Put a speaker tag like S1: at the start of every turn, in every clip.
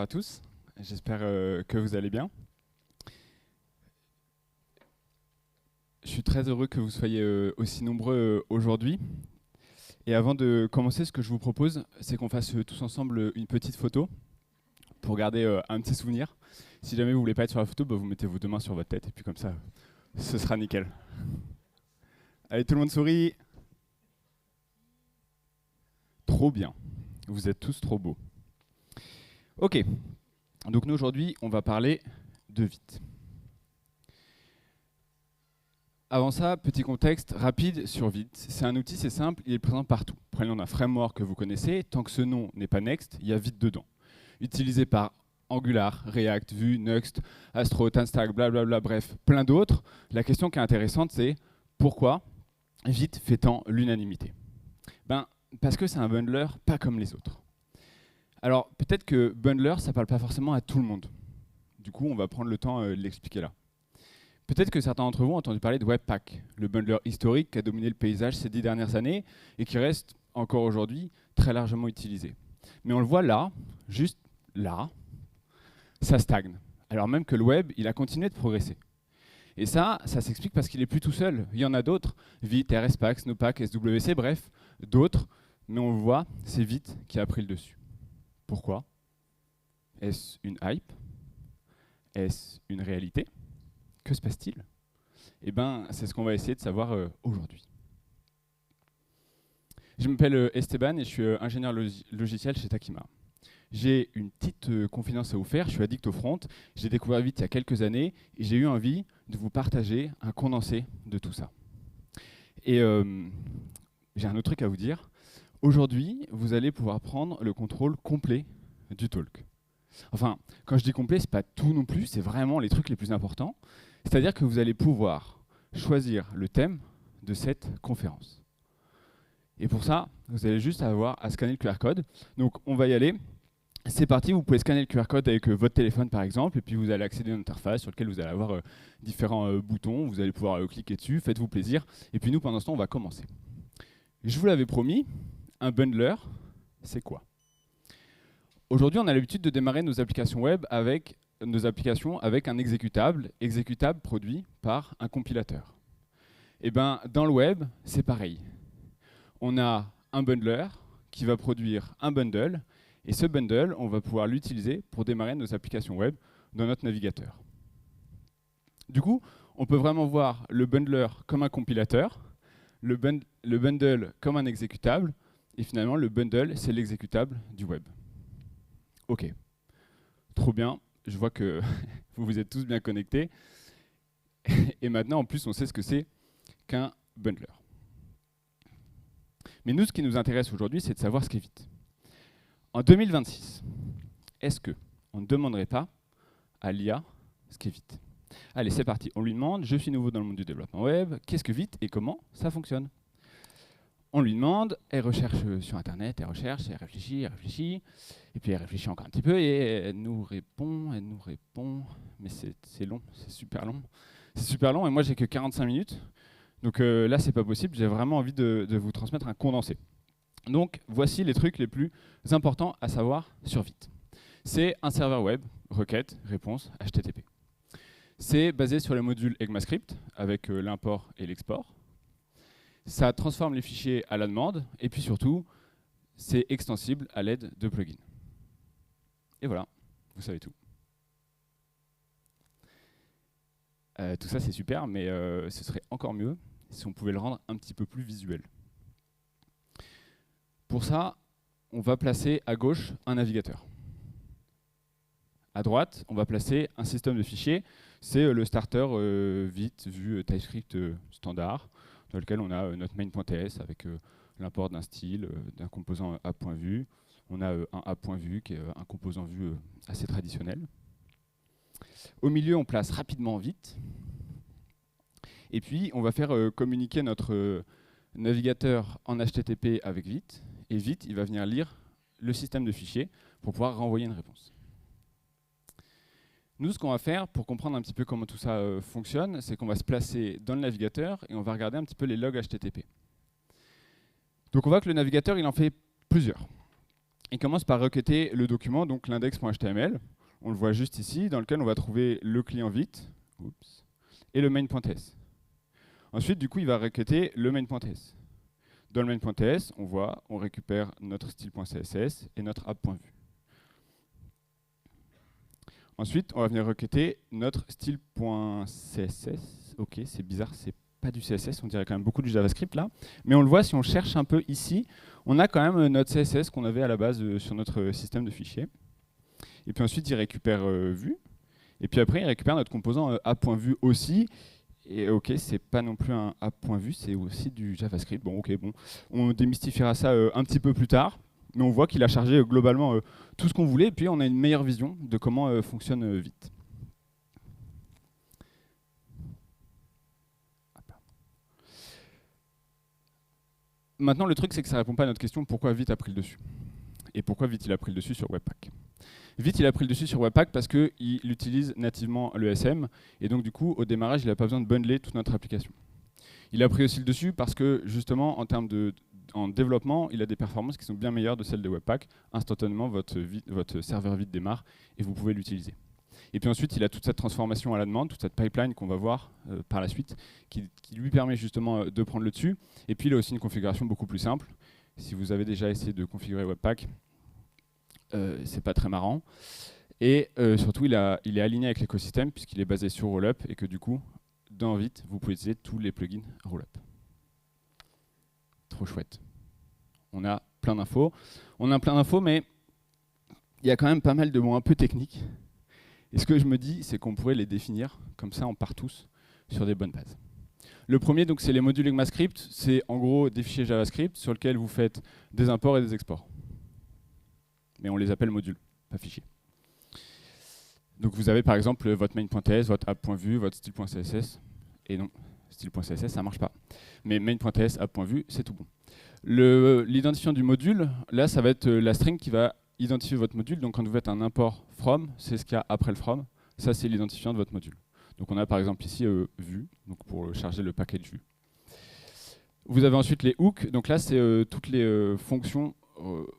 S1: à tous, j'espère que vous allez bien. Je suis très heureux que vous soyez aussi nombreux aujourd'hui. Et avant de commencer, ce que je vous propose, c'est qu'on fasse tous ensemble une petite photo pour garder un petit souvenir. Si jamais vous voulez pas être sur la photo, bah, vous mettez vos deux mains sur votre tête et puis comme ça, ce sera nickel. Allez, tout le monde sourit. Trop bien. Vous êtes tous trop beaux. Ok. Donc nous aujourd'hui, on va parler de Vite. Avant ça, petit contexte rapide sur Vite. C'est un outil, c'est simple, il est présent partout. Prenons un framework que vous connaissez, tant que ce nom n'est pas Next, il y a Vite dedans. Utilisé par Angular, React, Vue, Next, Astro, TanStack, blablabla, bref, plein d'autres. La question qui est intéressante, c'est pourquoi Vite fait tant l'unanimité? Parce que c'est un bundler pas comme les autres. Alors, peut-être que bundler, ça ne parle pas forcément à tout le monde. Du coup, on va prendre le temps de l'expliquer là. Peut-être que certains d'entre vous ont entendu parler de Webpack, le bundler historique qui a dominé le paysage ces 10 dernières années et qui reste encore aujourd'hui très largement utilisé. Mais on le voit là, juste là, ça stagne. Alors même que le web, il a continué de progresser. Et ça s'explique parce qu'il n'est plus tout seul. Il y en a d'autres, Vite, RSPack, Snowpack, SWC, bref, d'autres. Mais on le voit, c'est Vite qui a pris le dessus. Pourquoi? Est-ce une hype? Est-ce une réalité? Que se passe-t-il? Eh bien, c'est ce qu'on va essayer de savoir aujourd'hui. Je m'appelle Esteban et je suis ingénieur logiciel chez Takima. J'ai une petite confidence à vous faire, je suis addict au front, j'ai découvert Vite il y a quelques années et j'ai eu envie de vous partager un condensé de tout ça. Et j'ai un autre truc à vous dire. Aujourd'hui, vous allez pouvoir prendre le contrôle complet du talk. Enfin, quand je dis complet, c'est pas tout non plus, c'est vraiment les trucs les plus importants. C'est-à-dire que vous allez pouvoir choisir le thème de cette conférence. Et pour ça, vous allez juste avoir à scanner le QR code. Donc on va y aller. C'est parti, vous pouvez scanner le QR code avec votre téléphone par exemple, et puis vous allez accéder à une interface sur laquelle vous allez avoir différents boutons, vous allez pouvoir cliquer dessus, faites-vous plaisir. Et puis nous, pendant ce temps, on va commencer. Je vous l'avais promis, un bundler, c'est quoi? Aujourd'hui, on a l'habitude de démarrer nos applications web avec un exécutable produit par un compilateur. Et ben, dans le web, c'est pareil. On a un bundler qui va produire un bundle, et ce bundle, on va pouvoir l'utiliser pour démarrer nos applications web dans notre navigateur. Du coup, on peut vraiment voir le bundler comme un compilateur, le bundle comme un exécutable, et finalement, le bundle, c'est l'exécutable du web. Ok, trop bien, je vois que vous vous êtes tous bien connectés. Et maintenant, en plus, on sait ce que c'est qu'un bundler. Mais nous, ce qui nous intéresse aujourd'hui, c'est de savoir ce qu'est Vite. En 2026, est-ce qu'on ne demanderait pas à l'IA ce qu'est Vite? Allez, c'est parti, on lui demande, je suis nouveau dans le monde du développement web, qu'est-ce que Vite et comment ça fonctionne? On lui demande, elle recherche sur Internet, elle réfléchit, et puis elle réfléchit encore un petit peu, et elle nous répond, mais c'est long, c'est super long. C'est super long, et moi j'ai que 45 minutes, donc là c'est pas possible, j'ai vraiment envie de vous transmettre un condensé. Donc voici les trucs les plus importants à savoir sur Vite. C'est un serveur web, requête, réponse, HTTP. C'est basé sur le module ECMAScript, avec l'import et l'export. Ça transforme les fichiers à la demande, et puis surtout, c'est extensible à l'aide de plugins. Et voilà, vous savez tout. Tout ça, c'est super, mais ce serait encore mieux si on pouvait le rendre un petit peu plus visuel. Pour ça, on va placer à gauche un navigateur. À droite, on va placer un système de fichiers. C'est le starter Vite, Vue, TypeScript standard, dans lequel on a notre main.ts avec l'import d'un style, d'un composant a.vue. On a un a.vue qui est un composant Vue assez traditionnel. Au milieu, on place rapidement Vite. Et puis, on va faire communiquer notre navigateur en HTTP avec Vite. Et Vite, il va venir lire le système de fichiers pour pouvoir renvoyer une réponse. Nous, ce qu'on va faire pour comprendre un petit peu comment tout ça fonctionne, c'est qu'on va se placer dans le navigateur et on va regarder un petit peu les logs HTTP. Donc on voit que le navigateur, il en fait plusieurs. il commence par requêter le document, donc l'index.html. On le voit juste ici, dans lequel on va trouver le client Vite et le main.ts. Ensuite, du coup, il va requêter le main.ts. Dans le main.ts, on récupère notre style.css et notre app.vue. Ensuite, on va venir requêter notre style.css. Ok, c'est bizarre, c'est pas du CSS, on dirait quand même beaucoup du JavaScript là. Mais on le voit, si on cherche un peu ici, on a quand même notre CSS qu'on avait à la base sur notre système de fichiers. Et puis ensuite, il récupère vue. Et puis après, il récupère notre composant app.vue aussi. Et ok, c'est pas non plus un app.vue, c'est aussi du JavaScript. Bon, ok, bon, on démystifiera ça un petit peu plus tard. Mais on voit qu'il a chargé globalement tout ce qu'on voulait. Et puis on a une meilleure vision de comment fonctionne Vite. Maintenant, le truc, c'est que ça ne répond pas à notre question pourquoi Vite a pris le dessus. Et pourquoi Vite il a pris le dessus sur Webpack. Vite, il a pris le dessus sur Webpack parce qu'il utilise nativement le SM. Et donc, du coup, au démarrage, il n'a pas besoin de bundler toute notre application. Il a pris aussi le dessus parce que, justement, en développement, il a des performances qui sont bien meilleures de celles de Webpack. Instantanément, votre serveur Vite démarre et vous pouvez l'utiliser. Et puis ensuite, il a toute cette transformation à la demande, toute cette pipeline qu'on va voir par la suite, qui lui permet justement de prendre le dessus. Et puis, il a aussi une configuration beaucoup plus simple. Si vous avez déjà essayé de configurer Webpack, c'est pas très marrant. Et surtout, il est aligné avec l'écosystème puisqu'il est basé sur Rollup et que du coup, dans Vite, vous pouvez utiliser tous les plugins Rollup. Trop chouette. On a plein d'infos. Mais il y a quand même pas mal de mots un peu techniques. Et ce que je me dis, c'est qu'on pourrait les définir, comme ça on part tous sur des bonnes bases. Le premier, donc, c'est les modules ECMAScript. C'est en gros des fichiers JavaScript sur lesquels vous faites des imports et des exports. Mais on les appelle modules, pas fichiers. Donc vous avez par exemple votre main.ts, votre app.vue, votre style.css. Et non, style.css, ça ne marche pas. Mais main.ts, app.vue, c'est tout bon. L'identifiant du module, là, ça va être la string qui va identifier votre module. Donc quand vous faites un import from, c'est ce qu'il y a après le from. Ça, c'est l'identifiant de votre module. Donc on a par exemple ici vue, donc pour charger le package vue. Vous avez ensuite les hooks. Donc là, c'est toutes les fonctions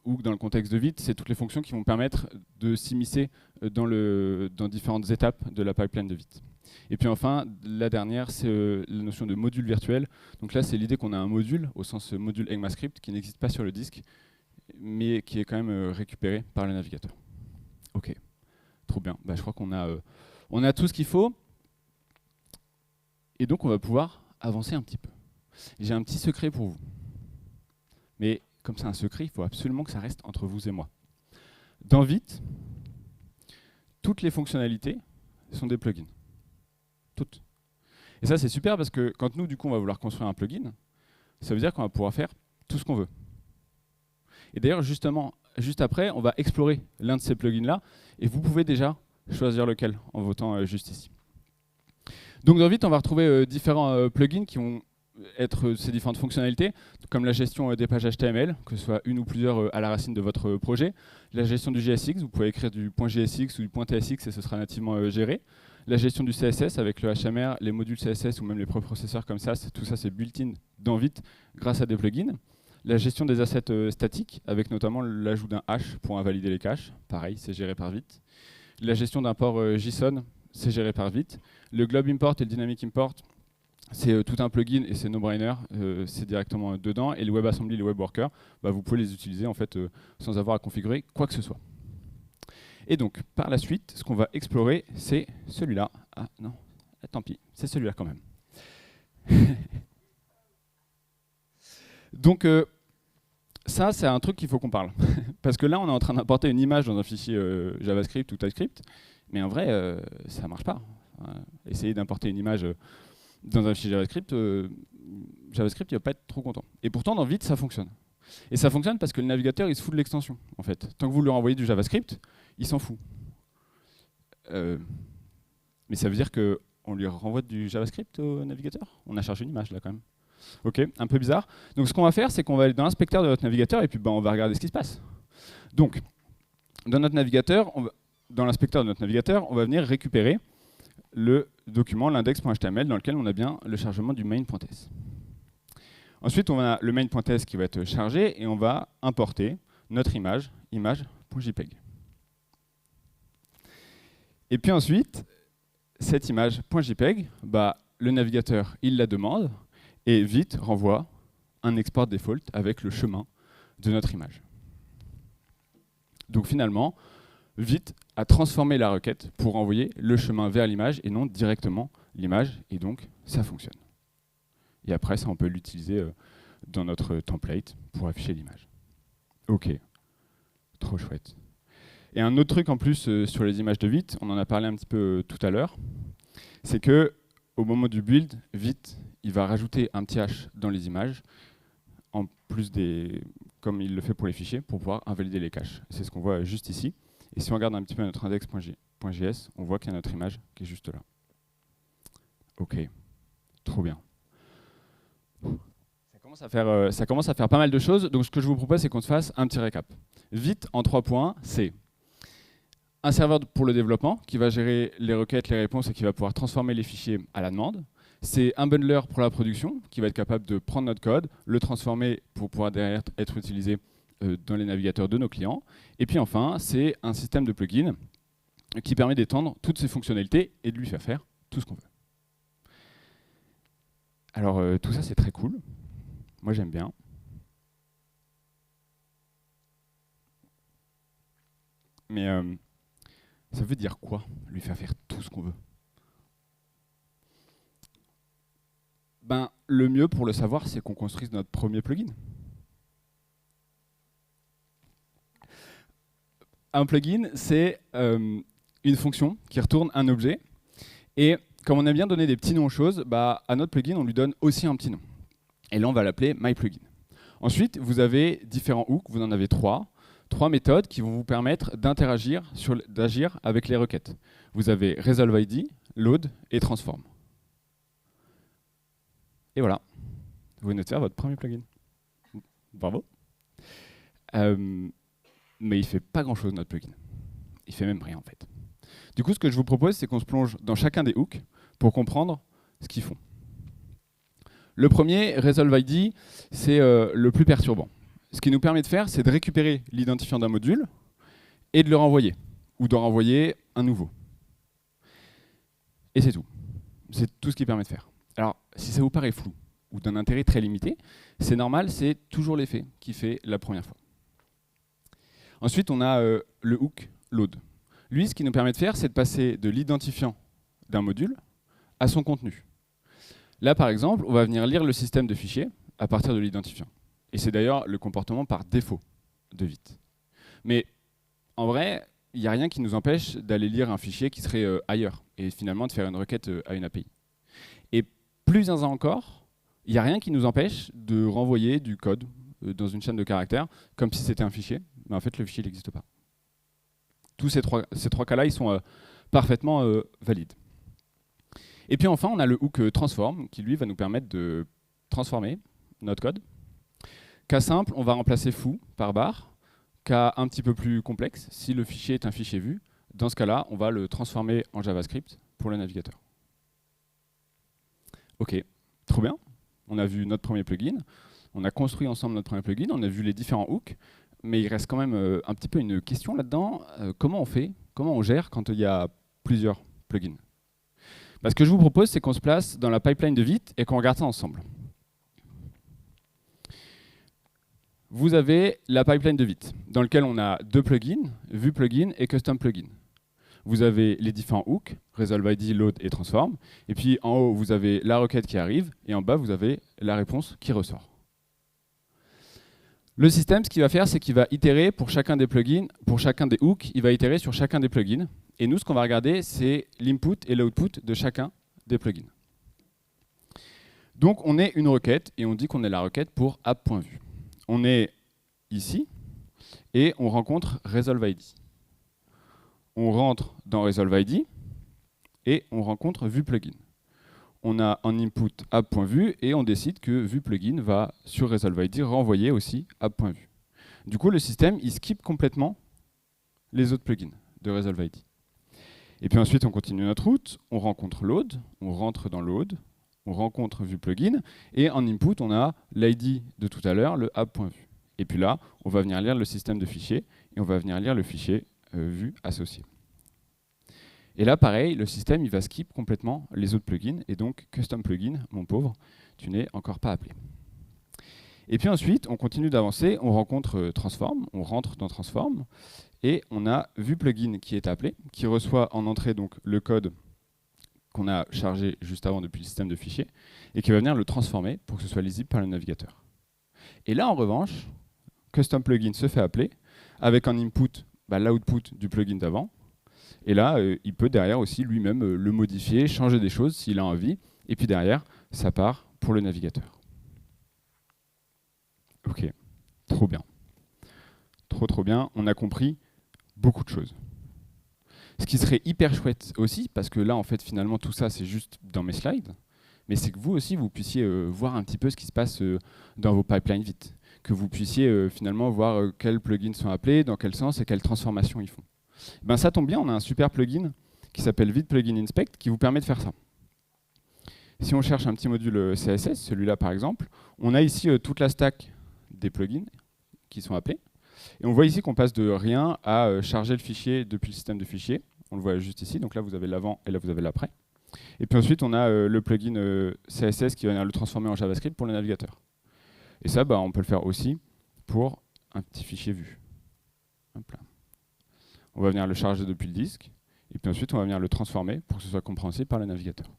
S1: hook dans le contexte de Vite, c'est toutes les fonctions qui vont permettre de s'immiscer dans différentes étapes de la pipeline de Vite. Et puis enfin, la dernière, c'est la notion de module virtuel. Donc là, c'est l'idée qu'on a un module, au sens module ECMAScript, qui n'existe pas sur le disque, mais qui est quand même récupéré par le navigateur. Ok, trop bien. Bah, je crois qu'on a tout ce qu'il faut. Et donc, on va pouvoir avancer un petit peu. J'ai un petit secret pour vous. Mais comme c'est un secret, il faut absolument que ça reste entre vous et moi. Dans Vite, toutes les fonctionnalités sont des plugins. Toutes. Et ça, c'est super parce que quand nous, du coup, on va vouloir construire un plugin, ça veut dire qu'on va pouvoir faire tout ce qu'on veut. Et d'ailleurs, justement, juste après, on va explorer l'un de ces plugins-là et vous pouvez déjà choisir lequel en votant juste ici. Donc dans Vite, on va retrouver différents plugins qui vont être ces différentes fonctionnalités, comme la gestion des pages HTML, que ce soit une ou plusieurs à la racine de votre projet, la gestion du JSX, vous pouvez écrire du .jsx ou du .tsx et ce sera nativement géré, la gestion du CSS avec le HMR, les modules CSS ou même les préprocesseurs comme ça, tout ça c'est built-in dans Vite grâce à des plugins, la gestion des assets statiques avec notamment l'ajout d'un hash pour invalider les caches, pareil, c'est géré par Vite, la gestion d'un port JSON, c'est géré par Vite, le globe import et le dynamic import, c'est tout un plugin et c'est no-brainer, c'est directement dedans. Et le WebAssembly et le WebWorker, bah, vous pouvez les utiliser en fait, sans avoir à configurer quoi que ce soit. Et donc, par la suite, ce qu'on va explorer, c'est celui-là. Ah non, tant pis, c'est celui-là quand même. Donc, ça, c'est un truc qu'il faut qu'on parle. Parce que là, on est en train d'importer une image dans un fichier JavaScript ou TypeScript, mais en vrai, ça ne marche pas. Essayer d'importer une image dans un fichier JavaScript, JavaScript il va pas être trop content. Et pourtant, dans Vite, ça fonctionne. Et ça fonctionne parce que le navigateur, il se fout de l'extension, en fait. Tant que vous lui renvoyez du JavaScript, il s'en fout. Mais ça veut dire qu'on lui renvoie du JavaScript au navigateur? On a chargé une image, là, quand même. Ok, un peu bizarre. Donc, ce qu'on va faire, c'est qu'on va aller dans l'inspecteur de notre navigateur et puis on va regarder ce qui se passe. Donc, dans notre navigateur, dans l'inspecteur de notre navigateur, on va venir récupérer le document, l'index.html, dans lequel on a bien le chargement du main.ts. Ensuite, on a le main.ts qui va être chargé et on va importer notre image, image.jpg. Et puis ensuite, cette image.jpg, le navigateur, il la demande, et Vite renvoie un export default avec le chemin de notre image. Donc finalement, Vite a transformé la requête pour envoyer le chemin vers l'image et non directement l'image, et donc ça fonctionne. Et après, ça, on peut l'utiliser dans notre template pour afficher l'image. Ok, trop chouette. Et un autre truc en plus sur les images de Vite, on en a parlé un petit peu tout à l'heure, c'est que au moment du build, Vite, il va rajouter un petit h dans les images, en plus comme il le fait pour les fichiers, pour pouvoir invalider les caches. C'est ce qu'on voit juste ici. Et si on regarde un petit peu notre index.js, on voit qu'il y a notre image qui est juste là. Ok, trop bien. Ça commence à faire pas mal de choses. Donc ce que je vous propose, c'est qu'on se fasse un petit récap. Vite, en 3 points, c'est un serveur pour le développement qui va gérer les requêtes, les réponses et qui va pouvoir transformer les fichiers à la demande. C'est un bundler pour la production qui va être capable de prendre notre code, le transformer pour pouvoir derrière être utilisé dans les navigateurs de nos clients. Et puis enfin, c'est un système de plugins qui permet d'étendre toutes ces fonctionnalités et de lui faire tout ce qu'on veut. Alors tout ça, c'est très cool. Moi, j'aime bien. Mais ça veut dire quoi, lui faire tout ce qu'on veut? Le mieux pour le savoir, c'est qu'on construise notre premier plugin. Un plugin, c'est une fonction qui retourne un objet. Et comme on aime bien donner des petits noms aux choses, à notre plugin, on lui donne aussi un petit nom. Et là, on va l'appeler myPlugin. Ensuite, vous avez différents hooks, vous en avez 3 méthodes qui vont vous permettre d'interagir, d'agir avec les requêtes. Vous avez resolveID, load et transform. Et voilà, vous venez de faire votre premier plugin. Bravo. Mais il ne fait pas grand-chose, notre plugin. Il ne fait même rien, en fait. Du coup, ce que je vous propose, c'est qu'on se plonge dans chacun des hooks pour comprendre ce qu'ils font. Le premier, resolveID, c'est le plus perturbant. Ce qu'il nous permet de faire, c'est de récupérer l'identifiant d'un module et de le renvoyer, ou d'en renvoyer un nouveau. Et c'est tout. C'est tout ce qu'il permet de faire. Alors, si ça vous paraît flou, ou d'un intérêt très limité, c'est normal, c'est toujours l'effet qui fait la première fois. Ensuite, on a le hook load. Lui, ce qu'il nous permet de faire, c'est de passer de l'identifiant d'un module à son contenu. Là, par exemple, on va venir lire le système de fichiers à partir de l'identifiant. Et c'est d'ailleurs le comportement par défaut de Vite. Mais en vrai, il n'y a rien qui nous empêche d'aller lire un fichier qui serait ailleurs et finalement de faire une requête à une API. Et plus encore, il n'y a rien qui nous empêche de renvoyer du code dans une chaîne de caractères comme si c'était un fichier, mais en fait le fichier n'existe pas. Tous ces trois cas-là, ils sont parfaitement valides. Et puis enfin, on a le hook transform qui lui va nous permettre de transformer notre code. Cas simple, on va remplacer foo par bar. Cas un petit peu plus complexe, si le fichier est un fichier vu, dans ce cas-là, on va le transformer en JavaScript pour le navigateur. Ok, trop bien. On a vu notre premier plugin, on a construit ensemble notre premier plugin, on a vu les différents hooks, mais il reste quand même un petit peu une question là-dedans. Comment on fait, comment on gère quand il y a plusieurs plugins? Ce que je vous propose, c'est qu'on se place dans la pipeline de Vite et qu'on regarde ça ensemble. Vous avez la pipeline de Vite, dans laquelle on a 2 plugins, Vue plugin et Custom plugin. Vous avez les différents hooks, resolveID, load et transform. Et puis en haut, vous avez la requête qui arrive, et en bas, vous avez la réponse qui ressort. Le système, ce qu'il va faire, c'est qu'il va itérer pour chacun des plugins, pour chacun des hooks, il va itérer sur chacun des plugins. Et nous, ce qu'on va regarder, c'est l'input et l'output de chacun des plugins. Donc, on est une requête, et on dit qu'on est la requête pour app.vue. On est ici, et on rencontre resolveID. On rentre dans resolveID, et on rencontre Vue plugin. On a en input app.vue, et on décide que Vue plugin va, sur resolveID, renvoyer aussi app.vue. Du coup, le système, il skip complètement les autres plugins de resolveID. Et puis ensuite, on continue notre route, on rencontre load, on rentre dans load, on rencontre Vue plugin, et en input, on a l'ID de tout à l'heure, le app.vue. Et puis là, on va venir lire le système de fichiers et on va venir lire le fichier vue associé. Et là, pareil, le système il va skip complètement les autres plugins et donc custom plugin, mon pauvre, tu n'es encore pas appelé. Et puis ensuite, on continue d'avancer, on rencontre Transform, on rentre dans Transform et on a vue plugin qui est appelé, qui reçoit en entrée donc le code qu'on a chargé juste avant depuis le système de fichiers et qui va venir le transformer pour que ce soit lisible par le navigateur. Et là, en revanche, custom plugin se fait appeler avec en input l'output du plugin d'avant. Et là, il peut derrière aussi lui-même le modifier, changer des choses s'il a envie. Et puis derrière, ça part pour le navigateur. Ok, trop bien. Trop bien, on a compris beaucoup de choses. Ce qui serait hyper chouette aussi, parce que là, en fait, finalement, tout ça, c'est juste dans mes slides, mais c'est que vous aussi, vous puissiez voir un petit peu ce qui se passe dans vos pipelines vite. Que vous puissiez finalement voir quels plugins sont appelés, dans quel sens et quelles transformations ils font. Ben, ça tombe bien, on a un super plugin qui s'appelle Vite Plugin Inspect qui vous permet de faire ça. Si on cherche un petit module CSS, celui-là par exemple, on a ici toute la stack des plugins qui sont appelés. Et on voit ici qu'on passe de rien à charger le fichier depuis le système de fichiers. On le voit juste ici, donc là vous avez l'avant et là vous avez l'après. Et puis ensuite on a le plugin CSS qui va venir le transformer en JavaScript pour le navigateur. Et ça, on peut le faire aussi pour un petit fichier vue. Hop là. On va venir le charger depuis le disque, et puis ensuite on va venir le transformer pour que ce soit compréhensible par le navigateur.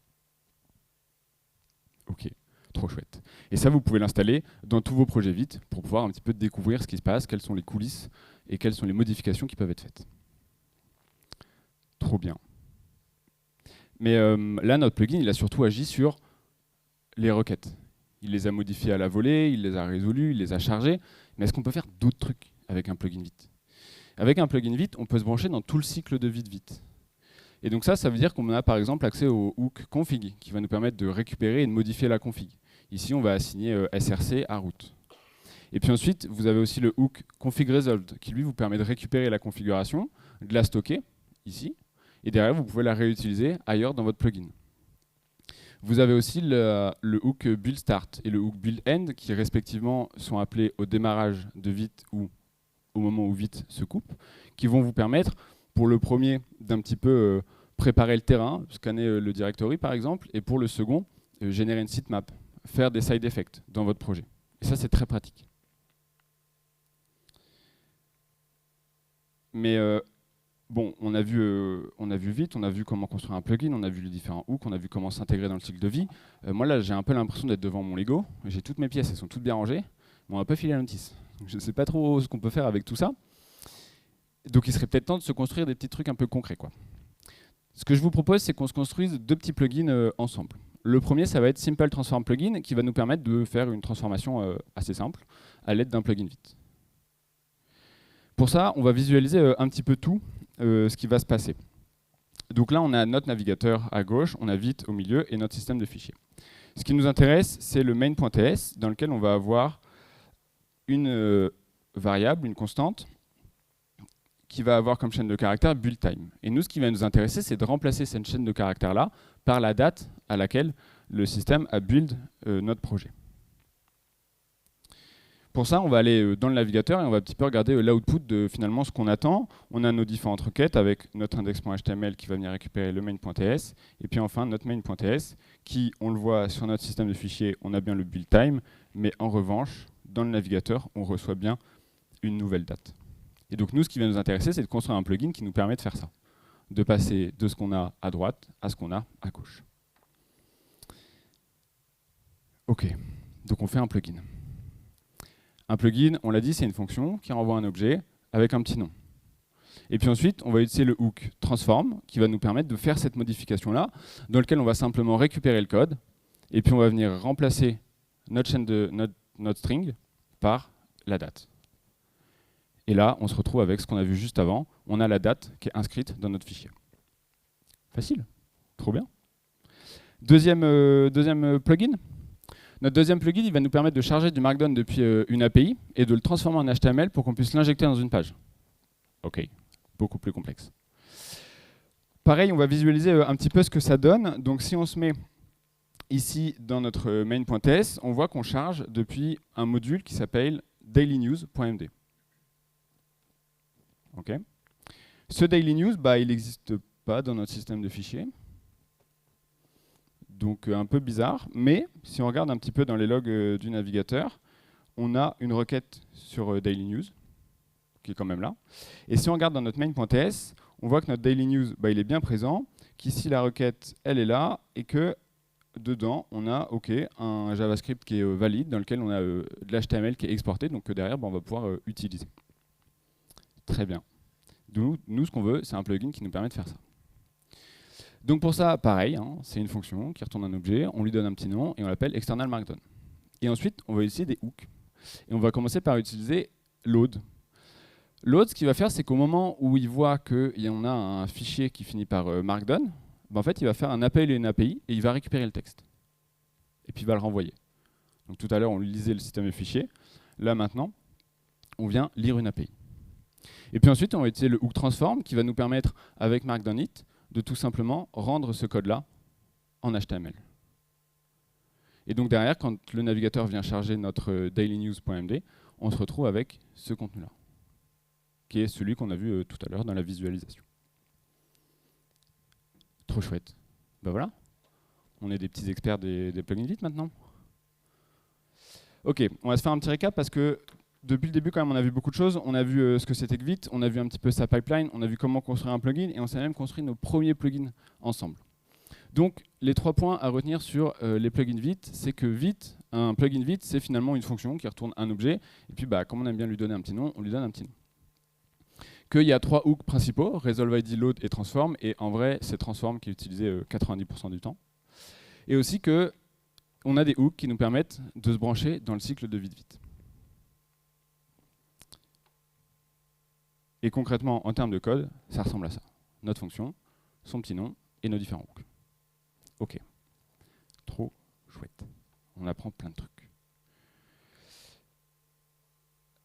S1: Ok, trop chouette. Et ça, vous pouvez l'installer dans tous vos projets Vite pour pouvoir un petit peu découvrir ce qui se passe, quelles sont les coulisses et quelles sont les modifications qui peuvent être faites. Trop bien. Mais là, notre plugin, il a surtout agi sur les requêtes. Il les a modifiées à la volée, il les a résolues, il les a chargées. Mais est-ce qu'on peut faire d'autres trucs avec un plugin Vite? Avec un plugin Vite, on peut se brancher dans tout le cycle de vie de Vite. Et donc ça veut dire qu'on a par exemple accès au hook config, qui va nous permettre de récupérer et de modifier la config. Ici, on va assigner src à root. Et puis ensuite, vous avez aussi le hook config resolved, qui lui vous permet de récupérer la configuration, de la stocker, ici, et derrière, vous pouvez la réutiliser ailleurs dans votre plugin. Vous avez aussi le hook build start et le hook build end, qui respectivement sont appelés au démarrage de Vite ou au moment où Vite se coupe, qui vont vous permettre, pour le premier, d'un petit peu préparer le terrain, scanner le directory par exemple, et pour le second, générer une sitemap, faire des side effects dans votre projet. Et ça, c'est très pratique. Mais bon, on a vu Vite, on a vu comment construire un plugin, on a vu les différents hooks, on a vu comment s'intégrer dans le cycle de vie. Moi là, j'ai un peu l'impression d'être devant mon Lego. J'ai toutes mes pièces, elles sont toutes bien rangées, mais on n'a pas filé la notice. Donc, je ne sais pas trop ce qu'on peut faire avec tout ça. Donc il serait peut-être temps de se construire des petits trucs un peu concrets, quoi. Ce que je vous propose, c'est qu'on se construise deux petits plugins ensemble. Le premier, ça va être Simple Transform Plugin, qui va nous permettre de faire une transformation assez simple à l'aide d'un plugin Vite. Pour ça, on va visualiser un petit peu tout ce qui va se passer. Donc là, on a notre navigateur à gauche, on a Vite au milieu et notre système de fichiers. Ce qui nous intéresse, c'est le main.ts, dans lequel on va avoir une variable, une constante, qui va avoir comme chaîne de caractères build time. Et nous, ce qui va nous intéresser, c'est de remplacer cette chaîne de caractères-là par la date à laquelle le système a build notre projet. Pour ça, on va aller dans le navigateur et on va un petit peu regarder l'output de finalement ce qu'on attend. On a nos différentes requêtes avec notre index.html qui va venir récupérer le main.ts et puis enfin notre main.ts qui, on le voit sur notre système de fichiers, on a bien le build time, mais en revanche, dans le navigateur, on reçoit bien une nouvelle date. Et donc nous, ce qui va nous intéresser, c'est de construire un plugin qui nous permet de faire ça, de passer de ce qu'on a à droite à ce qu'on a à gauche. Ok, donc on fait un plugin. Un plugin, on l'a dit, c'est une fonction qui renvoie un objet avec un petit nom. Et puis ensuite, on va utiliser le hook transform qui va nous permettre de faire cette modification-là, dans lequel on va simplement récupérer le code, et puis on va venir remplacer notre chaîne de notre string par la date. Et là, on se retrouve avec ce qu'on a vu juste avant. On a la date qui est inscrite dans notre fichier. Facile, trop bien. Deuxième plugin. Notre deuxième plugin, il va nous permettre de charger du Markdown depuis une API et de le transformer en HTML pour qu'on puisse l'injecter dans une page. Ok, beaucoup plus complexe. Pareil, on va visualiser un petit peu ce que ça donne. Donc si on se met ici dans notre main.ts, on voit qu'on charge depuis un module qui s'appelle dailynews.md. Ok. Ce daily news, il n'existe pas dans notre système de fichiers. Donc un peu bizarre, mais si on regarde un petit peu dans les logs du navigateur, on a une requête sur daily news, qui est quand même là. Et si on regarde dans notre main.ts, on voit que notre daily news, il est bien présent, qu'ici la requête, elle est là, et que dedans, on a un JavaScript qui est valide, dans lequel on a de l'HTML qui est exporté, donc que derrière, on va pouvoir utiliser. Très bien. Nous, ce qu'on veut, c'est un plugin qui nous permet de faire ça. Donc pour ça, pareil, c'est une fonction qui retourne un objet, on lui donne un petit nom et on l'appelle external markdown. Et ensuite, on va utiliser des hooks. Et on va commencer par utiliser load. Load, ce qu'il va faire, c'est qu'au moment où il voit qu'il y en a un fichier qui finit par markdown, en fait, il va faire un appel et une API et il va récupérer le texte. Et puis il va le renvoyer. Donc tout à l'heure, on lisait le système de fichiers. Là, maintenant, on vient lire une API. Et puis ensuite, on va utiliser le hook transform qui va nous permettre, avec markdownit, de tout simplement rendre ce code-là en HTML. Et donc derrière, quand le navigateur vient charger notre dailynews.md, on se retrouve avec ce contenu-là, qui est celui qu'on a vu tout à l'heure dans la visualisation. Trop chouette. Ben voilà, on est des petits experts des plugins Vite maintenant. Ok, on va se faire un petit récap parce que depuis le début, quand même, on a vu beaucoup de choses. On a vu ce que c'était que Vite, on a vu un petit peu sa pipeline, on a vu comment construire un plugin, et on s'est même construit nos premiers plugins ensemble. Donc, les 3 points à retenir sur les plugins Vite, c'est que Vite, un plugin Vite, c'est finalement une fonction qui retourne un objet, et puis comme on aime bien lui donner un petit nom, on lui donne un petit nom. Qu'il y a 3 hooks principaux, resolve ID, load et transform, et en vrai, c'est transform qui est utilisé 90% du temps. Et aussi qu'on a des hooks qui nous permettent de se brancher dans le cycle de vie de Vite. Et concrètement, en termes de code, ça ressemble à ça. Notre fonction, son petit nom et nos différents hooks. Ok. Trop chouette. On apprend plein de trucs.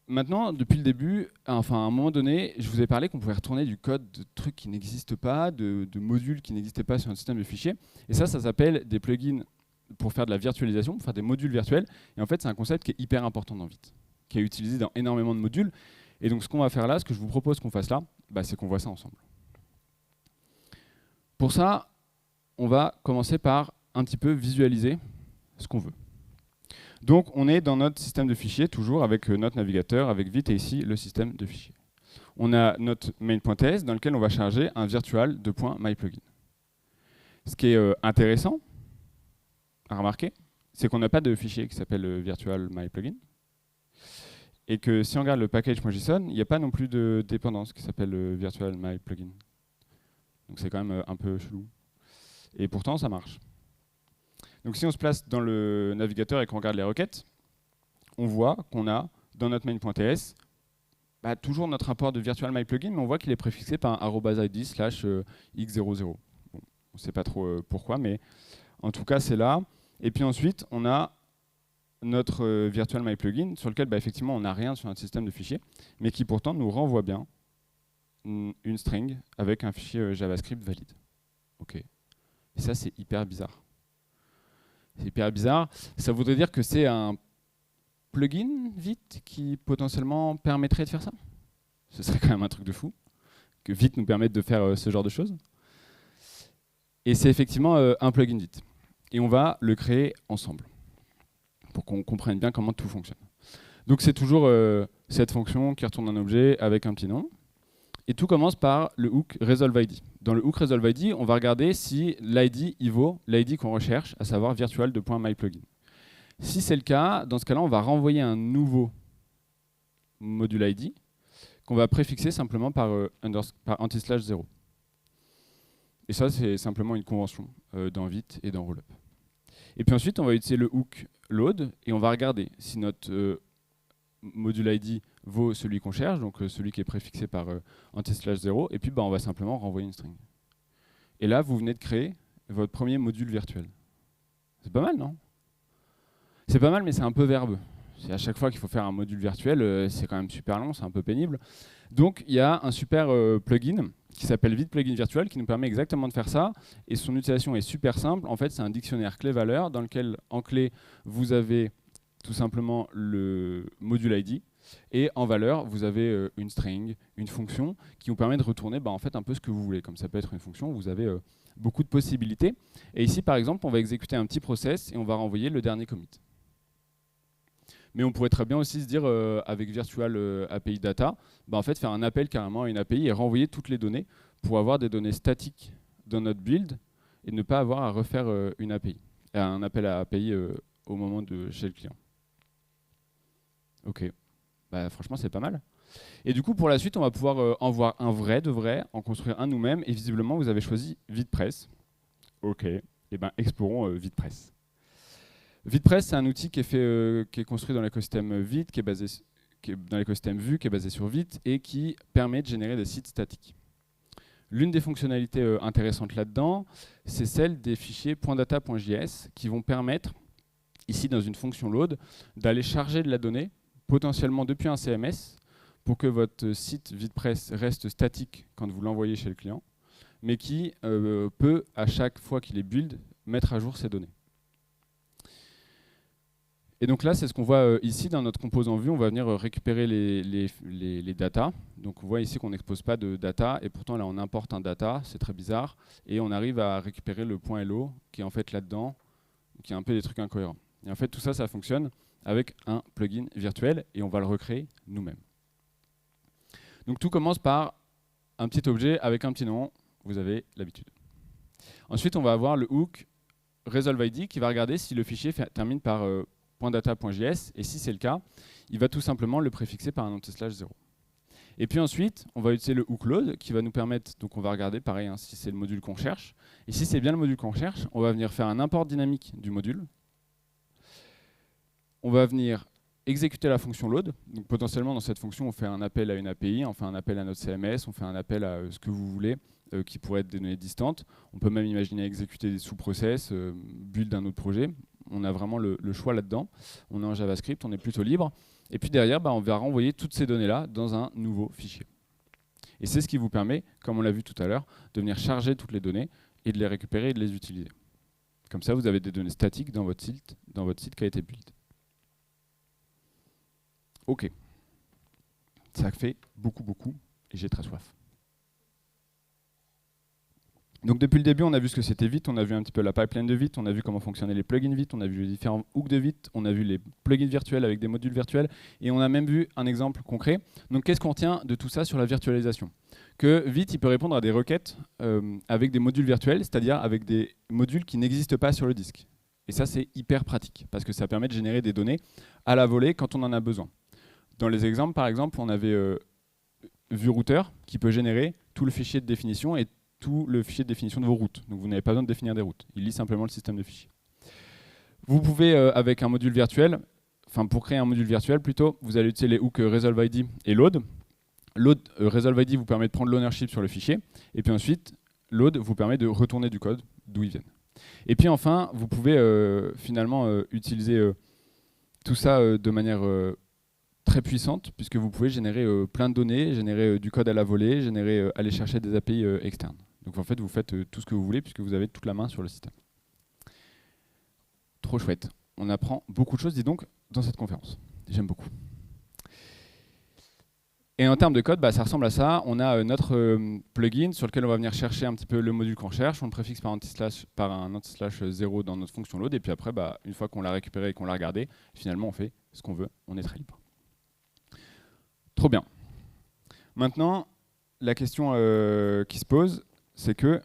S1: Maintenant, depuis le début, à un moment donné, je vous ai parlé qu'on pouvait retourner du code de trucs qui n'existent pas, de modules qui n'existaient pas sur un système de fichiers. Et ça s'appelle des plugins pour faire de la virtualisation, pour faire des modules virtuels. Et en fait, c'est un concept qui est hyper important dans Vite, qui est utilisé dans énormément de modules. Et donc ce qu'on va faire là, ce que je vous propose qu'on fasse là, c'est qu'on voit ça ensemble. Pour ça, on va commencer par un petit peu visualiser ce qu'on veut. Donc on est dans notre système de fichiers, toujours avec notre navigateur, avec Vite et ici le système de fichiers. On a notre main.ts dans lequel on va charger un virtual de .myplugin. Ce qui est intéressant à remarquer, c'est qu'on n'a pas de fichier qui s'appelle virtual myplugin. Et que si on regarde le package.json, il n'y a pas non plus de dépendance qui s'appelle virtual myplugin. Donc c'est quand même un peu chelou. Et pourtant, ça marche. Donc si on se place dans le navigateur et qu'on regarde les requêtes, on voit qu'on a dans notre main.ts toujours notre import de virtual myplugin, mais on voit qu'il est préfixé par un @id/x00. Bon, on ne sait pas trop pourquoi, mais en tout cas, c'est là. Et puis ensuite, on a notre virtual myplugin sur lequel effectivement on n'a rien sur notre système de fichiers, mais qui pourtant nous renvoie bien une string avec un fichier JavaScript valide. Ok. Et ça, c'est hyper bizarre. C'est hyper bizarre. Ça voudrait dire que c'est un plugin Vite qui potentiellement permettrait de faire ça. Ce serait quand même un truc de fou, que Vite nous permette de faire ce genre de choses. Et c'est effectivement un plugin Vite. Et on va le créer ensemble, pour qu'on comprenne bien comment tout fonctionne. Donc c'est toujours cette fonction qui retourne un objet avec un petit nom. Et tout commence par le hook resolveID. Dans le hook resolveID, on va regarder si l'ID vaut l'ID qu'on recherche, à savoir virtual de .myplugin. Si c'est le cas, dans ce cas-là, on va renvoyer un nouveau module ID qu'on va préfixer simplement par anti/0. Et ça, c'est simplement une convention dans Vite et dans Rollup. Et puis ensuite, on va utiliser le hook load et on va regarder si notre module ID vaut celui qu'on cherche, donc celui qui est préfixé par anti/0, et puis on va simplement renvoyer une string. Et là, vous venez de créer votre premier module virtuel. C'est pas mal, non? C'est pas mal, mais c'est un peu verbeux. À chaque fois qu'il faut faire un module virtuel, c'est quand même super long, c'est un peu pénible. Donc il y a un super plugin qui s'appelle Vite Plugin Virtual qui nous permet exactement de faire ça. Et son utilisation est super simple. En fait, c'est un dictionnaire clé-valeur dans lequel, en clé, vous avez tout simplement le module ID. Et en valeur, vous avez une string, une fonction qui vous permet de retourner en fait, un peu ce que vous voulez. Comme ça peut être une fonction, vous avez beaucoup de possibilités. Et ici, par exemple, on va exécuter un petit process et on va renvoyer le dernier commit. Mais on pourrait très bien aussi se dire, avec Virtual API Data, en fait, faire un appel carrément à une API et renvoyer toutes les données pour avoir des données statiques dans notre build et ne pas avoir à refaire une API, un appel à API au moment de chez le client. Ok, franchement, c'est pas mal. Et du coup, pour la suite, on va pouvoir en voir un vrai de vrai, en construire un nous-mêmes. Et visiblement, vous avez choisi VitePress. Ok, et explorons VitePress. VitePress, c'est un outil qui est construit dans l'écosystème Vite, qui est dans l'écosystème Vue, qui est basé sur Vite et qui permet de générer des sites statiques. L'une des fonctionnalités intéressantes là-dedans, c'est celle des fichiers .data.js qui vont permettre, ici dans une fonction load, d'aller charger de la donnée, potentiellement depuis un CMS, pour que votre site VitePress reste statique quand vous l'envoyez chez le client, mais qui peut, à chaque fois qu'il est build, mettre à jour ces données. Et donc là, c'est ce qu'on voit ici dans notre composant vue. On va venir récupérer les data. Donc on voit ici qu'on n'expose pas de data, et pourtant là on importe un data, c'est très bizarre, et on arrive à récupérer le point .hello qui est en fait là-dedans, qui est un peu des trucs incohérents. Et en fait tout ça, ça fonctionne avec un plugin virtuel, et on va le recréer nous-mêmes. Donc tout commence par un petit objet avec un petit nom, vous avez l'habitude. Ensuite on va avoir le hook resolveID qui va regarder si le fichier termine par .data.js, et si c'est le cas, il va tout simplement le préfixer par un anti/0. Et puis ensuite, on va utiliser le hook load qui va nous permettre, donc on va regarder pareil si c'est le module qu'on cherche, et si c'est bien le module qu'on cherche, on va venir faire un import dynamique du module. On va venir exécuter la fonction load, donc potentiellement dans cette fonction on fait un appel à une API, on fait un appel à notre CMS, on fait un appel à ce que vous voulez, qui pourrait être des données distantes. On peut même imaginer exécuter des sous-process, build d'un autre projet. On a vraiment le choix là-dedans. On est en JavaScript, on est plutôt libre. Et puis derrière, on va renvoyer toutes ces données-là dans un nouveau fichier. Et c'est ce qui vous permet, comme on l'a vu tout à l'heure, de venir charger toutes les données et de les récupérer et de les utiliser. Comme ça, vous avez des données statiques dans votre site qui a été build. Ok. Ça fait beaucoup, et j'ai très soif. Donc depuis le début, on a vu ce que c'était Vite, on a vu un petit peu la pipeline de Vite, on a vu comment fonctionnaient les plugins Vite, on a vu les différents hooks de Vite, on a vu les plugins virtuels avec des modules virtuels, et on a même vu un exemple concret. Donc qu'est-ce qu'on retient de tout ça sur la virtualisation? Que Vite, il peut répondre à des requêtes avec des modules virtuels, c'est-à-dire avec des modules qui n'existent pas sur le disque. Et ça, c'est hyper pratique, parce que ça permet de générer des données à la volée quand on en a besoin. Dans les exemples, par exemple, on avait VueRouter qui peut générer tout le fichier de définition et tout le fichier de définition de vos routes. Donc vous n'avez pas besoin de définir des routes. Il lit simplement le système de fichiers. Vous pouvez, avec un module virtuel, pour créer un module virtuel plutôt, vous allez utiliser les hooks resolveID et load. ResolveID vous permet de prendre l'ownership sur le fichier. Et puis ensuite, load vous permet de retourner du code d'où il vient. Et puis enfin, vous pouvez finalement utiliser tout ça de manière très puissante, puisque vous pouvez générer plein de données, générer du code à la volée, aller chercher des API externes. Donc en fait, vous faites tout ce que vous voulez, puisque vous avez toute la main sur le système. Trop chouette. On apprend beaucoup de choses, dis donc, dans cette conférence. J'aime beaucoup. Et en termes de code, ça ressemble à ça. On a notre plugin sur lequel on va venir chercher un petit peu le module qu'on cherche. On le préfixe par un anti/0 dans notre fonction load. Et puis après, une fois qu'on l'a récupéré et qu'on l'a regardé, finalement, on fait ce qu'on veut. On est très libre. Trop bien. Maintenant, la question qui se pose, c'est que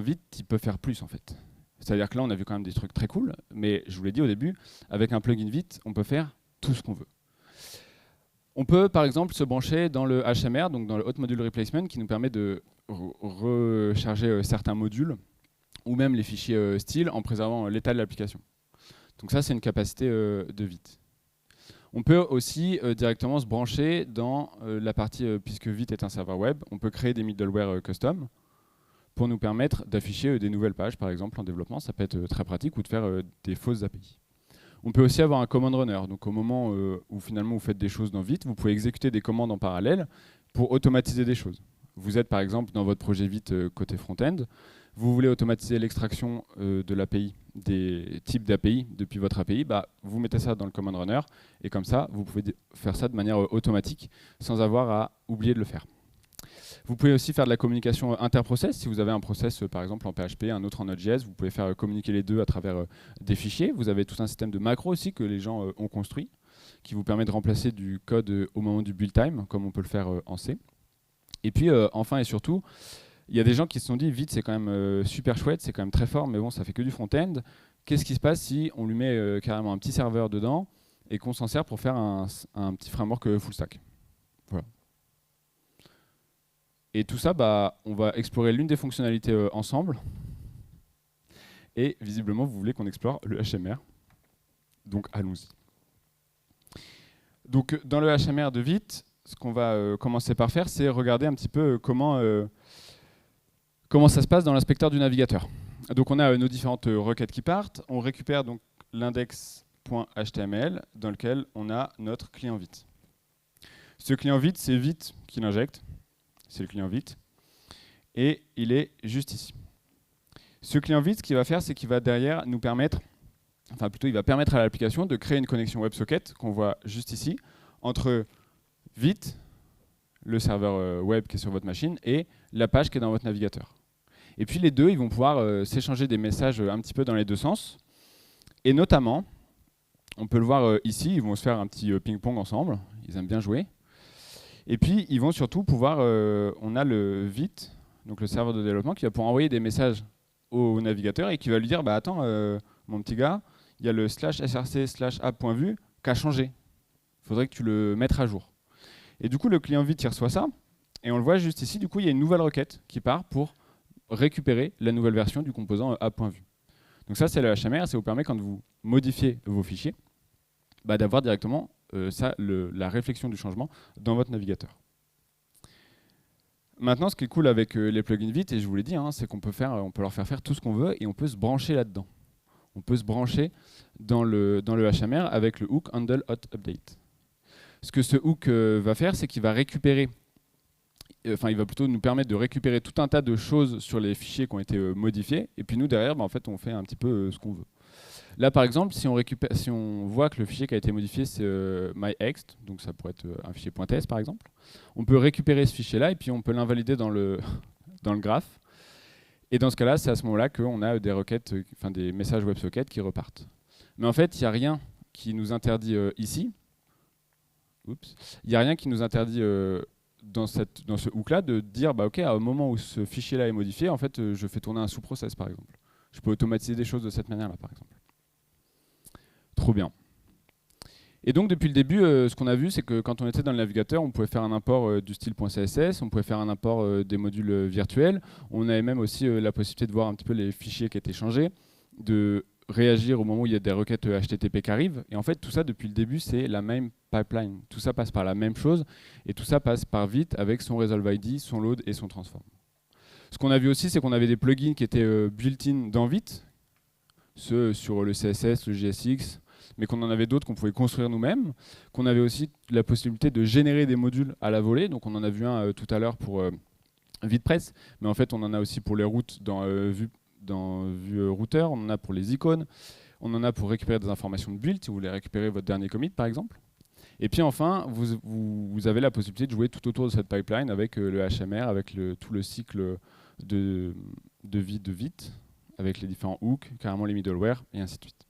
S1: Vite, il peut faire plus en fait. C'est-à-dire que là, on a vu quand même des trucs très cool, mais je vous l'ai dit au début, avec un plugin Vite, on peut faire tout ce qu'on veut. On peut par exemple se brancher dans le HMR, donc dans le Hot Module Replacement, qui nous permet de recharger certains modules, ou même les fichiers style, en préservant l'état de l'application. Donc ça, c'est une capacité de Vite. On peut aussi directement se brancher dans la partie, puisque Vite est un serveur web, on peut créer des middleware custom pour nous permettre d'afficher des nouvelles pages, par exemple en développement. Ça peut être très pratique, ou de faire des fausses API. On peut aussi avoir un command runner. Donc au moment où finalement vous faites des choses dans Vite, vous pouvez exécuter des commandes en parallèle pour automatiser des choses. Vous êtes par exemple dans votre projet Vite côté front-end, vous voulez automatiser l'extraction de l'API, des types d'API depuis votre API, bah, vous mettez ça dans le command runner, et comme ça, vous pouvez faire ça de manière automatique, sans avoir à oublier de le faire. Vous pouvez aussi faire de la communication interprocess. Si vous avez un process, par exemple, en PHP, un autre en Node.js, vous pouvez faire communiquer les deux à travers des fichiers. Vous avez tout un système de macros aussi que les gens ont construit, qui vous permet de remplacer du code au moment du build time, comme on peut le faire en C. Et puis, enfin et surtout, il y a des gens qui se sont dit, Vite, c'est quand même super chouette, c'est quand même très fort, mais bon, ça fait que du front-end. Qu'est-ce qui se passe si on lui met carrément un petit serveur dedans et qu'on s'en sert pour faire un petit framework full stack? Voilà. Et tout ça, bah, on va explorer l'une des fonctionnalités ensemble. Et visiblement, vous voulez qu'on explore le HMR. Donc, allons-y. Donc, dans le HMR de Vite, ce qu'on va commencer par faire, c'est regarder un petit peu comment ça se passe dans l'inspecteur du navigateur. Donc, on a nos différentes requêtes qui partent. On récupère donc l'index.html dans lequel on a notre client Vite. Ce client Vite, c'est Vite qui l'injecte. C'est le client Vite. Et il est juste ici. Ce client Vite, ce qu'il va faire, c'est qu'il va derrière nous permettre, enfin plutôt il va permettre à l'application de créer une connexion WebSocket qu'on voit juste ici, entre Vite, le serveur web qui est sur votre machine, et la page qui est dans votre navigateur. Et puis les deux, ils vont pouvoir s'échanger des messages un petit peu dans les deux sens. Et notamment, on peut le voir ici, ils vont se faire un petit ping-pong ensemble, ils aiment bien jouer. Et puis, ils vont surtout pouvoir, on a le Vite, donc le serveur de développement, qui va pouvoir envoyer des messages au navigateur et qui va lui dire, bah attends, mon petit gars, il y a le /src/app.vue qui a changé. Il faudrait que tu le mettes à jour. Et du coup, le client Vite, il reçoit ça, et on le voit juste ici, du coup, il y a une nouvelle requête qui part pour récupérer la nouvelle version du composant app.vue. Donc ça, c'est le HMR, ça vous permet, quand vous modifiez vos fichiers, bah, d'avoir directement la réflexion du changement dans votre navigateur. Maintenant, ce qui est cool avec les plugins Vite, et je vous l'ai dit, hein, c'est qu'on peut leur faire faire tout ce qu'on veut et on peut se brancher là-dedans. On peut se brancher dans le HMR avec le hook handle hot update. Ce que ce hook va faire, c'est qu'il va récupérer, enfin, il va plutôt nous permettre de récupérer tout un tas de choses sur les fichiers qui ont été modifiés, et puis nous derrière, bah, en fait, on fait un petit peu ce qu'on veut. Là, par exemple, si on voit que le fichier qui a été modifié, c'est myExt, donc ça pourrait être un fichier .s par exemple, on peut récupérer ce fichier-là et puis on peut l'invalider dans le graphe. Et dans ce cas-là, c'est à ce moment-là qu'on a des requêtes, enfin des messages WebSocket qui repartent. Mais en fait, il n'y a rien qui nous interdit ici. Oups. Il n'y a rien qui nous interdit dans ce hook-là de dire, bah, OK, au moment où ce fichier-là est modifié, en fait, je fais tourner un sous-process, par exemple. Je peux automatiser des choses de cette manière-là, par exemple. Trop bien. Et donc depuis le début, ce qu'on a vu, c'est que quand on était dans le navigateur, on pouvait faire un import du style .css, on pouvait faire un import des modules virtuels, on avait même aussi la possibilité de voir un petit peu les fichiers qui étaient changés, de réagir au moment où il y a des requêtes HTTP qui arrivent. Et en fait, tout ça, depuis le début, c'est la même pipeline. Tout ça passe par la même chose, et tout ça passe par Vite avec son Resolve ID, son load et son transform. Ce qu'on a vu aussi, c'est qu'on avait des plugins qui étaient built-in dans Vite, ceux sur le CSS, le JSX, mais qu'on en avait d'autres qu'on pouvait construire nous-mêmes, qu'on avait aussi la possibilité de générer des modules à la volée, donc on en a vu un tout à l'heure pour VitePress, mais en fait on en a aussi pour les routes dans Vue Router, on en a pour les icônes, on en a pour récupérer des informations de build, si vous voulez récupérer votre dernier commit par exemple. Et puis enfin, vous avez la possibilité de jouer tout autour de cette pipeline avec le HMR, avec tout le cycle de vie de Vite, avec les différents hooks, carrément les middleware, et ainsi de suite.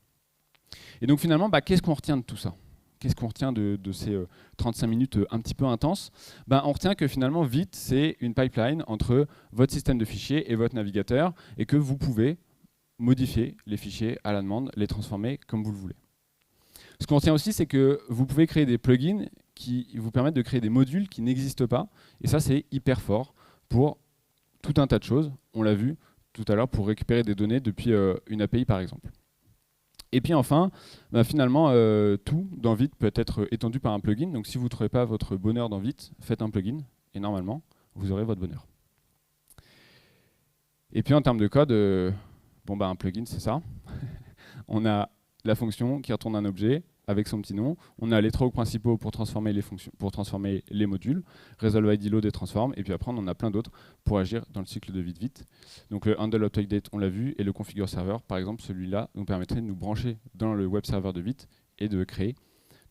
S1: Et donc finalement, bah, qu'est-ce qu'on retient de tout ça? Qu'est-ce qu'on retient de ces 35 minutes un petit peu intenses? Bah, on retient que finalement, Vite, c'est une pipeline entre votre système de fichiers et votre navigateur, et que vous pouvez modifier les fichiers à la demande, les transformer comme vous le voulez. Ce qu'on retient aussi, c'est que vous pouvez créer des plugins qui vous permettent de créer des modules qui n'existent pas, et ça, c'est hyper fort pour tout un tas de choses. On l'a vu tout à l'heure pour récupérer des données depuis une API, par exemple. Et puis enfin, bah finalement, tout dans Vite peut être étendu par un plugin. Donc si vous ne trouvez pas votre bonheur dans Vite, faites un plugin et normalement, vous aurez votre bonheur. Et puis en termes de code, bon bah un plugin, c'est ça. On a la fonction qui retourne un objet, avec son petit nom. On a les trois hooks principaux pour transformer les fonctions, pour transformer les modules, resolve ID load et transform, et puis après on en a plein d'autres pour agir dans le cycle de vite. Donc le handle update date, on l'a vu, et le configure server, par exemple, celui-là nous permettrait de nous brancher dans le web server de Vite et de créer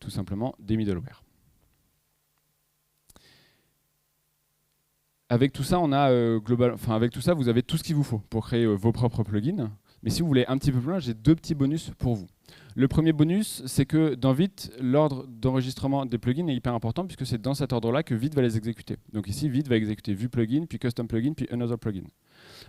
S1: tout simplement des middleware. Avec tout ça, avec tout ça, vous avez tout ce qu'il vous faut pour créer vos propres plugins. Mais si vous voulez un petit peu plus loin, j'ai deux petits bonus pour vous. Le premier bonus, c'est que dans Vite, l'ordre d'enregistrement des plugins est hyper important puisque c'est dans cet ordre-là que Vite va les exécuter. Donc ici, Vite va exécuter vue plugin, puis custom plugin, puis another plugin.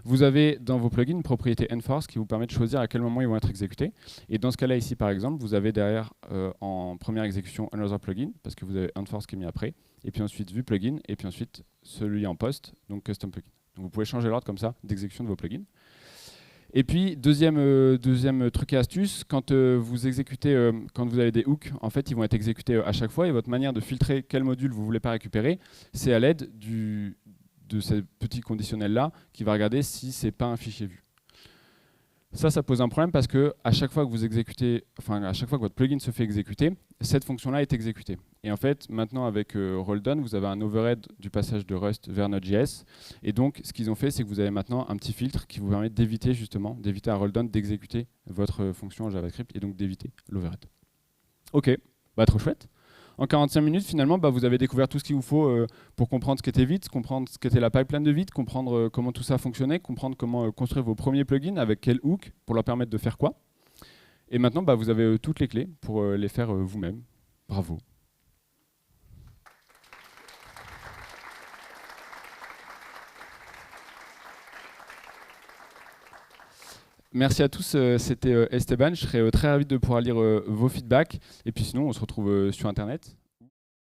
S1: Vous avez dans vos plugins une propriété enforce qui vous permet de choisir à quel moment ils vont être exécutés. Et dans ce cas-là, ici par exemple, vous avez derrière en première exécution another plugin, parce que vous avez enforce qui est mis après, et puis ensuite vue plugin, et puis ensuite celui en post, donc custom plugin. Donc vous pouvez changer l'ordre comme ça d'exécution de vos plugins. Et puis, deuxième truc et astuce, quand vous exécutez, quand vous avez des hooks, en fait, ils vont être exécutés à chaque fois, et votre manière de filtrer quel module vous ne voulez pas récupérer, c'est à l'aide de ce petit conditionnel-là qui va regarder si ce n'est pas un fichier vue. Ça pose un problème parce que à chaque fois que vous exécutez, à chaque fois que votre plugin se fait exécuter, cette fonction-là est exécutée. Et en fait, maintenant avec Rolldone, vous avez un overhead du passage de Rust vers Node.js. Et donc, ce qu'ils ont fait, c'est que vous avez maintenant un petit filtre qui vous permet d'éviter justement, d'éviter à Rolldone d'exécuter votre fonction en JavaScript et donc d'éviter l'overhead. Ok, bah trop chouette. En 45 minutes, finalement, vous avez découvert tout ce qu'il vous faut pour comprendre ce qu'était Vite, comprendre ce qu'était la pipeline de Vite, comprendre comment tout ça fonctionnait, comprendre comment construire vos premiers plugins, avec quel hook, pour leur permettre de faire quoi. Et maintenant, vous avez toutes les clés pour les faire vous-même. Bravo. Merci à tous, c'était Esteban. Je serais très ravi de pouvoir lire vos feedbacks. Et puis sinon, on se retrouve sur Internet.